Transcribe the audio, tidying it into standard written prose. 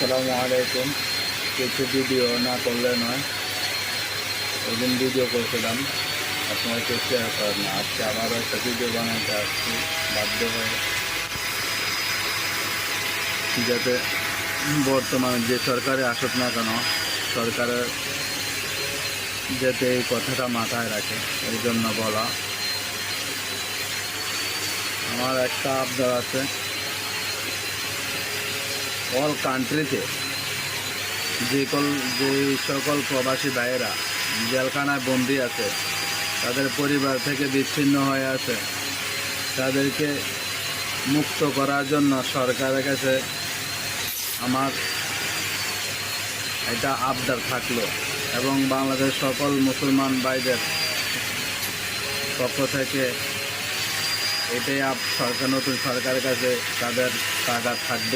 আসসালামু আলাইকুম। কিছু ভিডিও না করলে নয়, ওইদিন ভিডিও করছিলাম, আপনারা কেউ শেয়ার করেন না। আজকে আবারও একটা ভিডিও বানাতে আসছি বাধ্য হয়ে, যাতে বর্তমানে যে সরকারে আসুক না কেন, সরকারের যাতে এই কথাটা মাথায় রাখে, এই জন্য বলা। আমার একটা আবদার আছে, অল কান্ট্রিতে যে সকল প্রবাসী ভাইয়েরা জেলখানায় বন্দী আছে, তাদের পরিবার থেকে বিচ্ছিন্ন হয়ে আছে, তাদেরকে মুক্ত করার জন্য সরকারের কাছে আমার এটা আবদার থাকলো, এবং বাংলাদেশ সকল মুসলমান ভাইদের পক্ষ থেকে এটাই নতুন সরকারের কাছে তাদের তাগাদ থাকবে।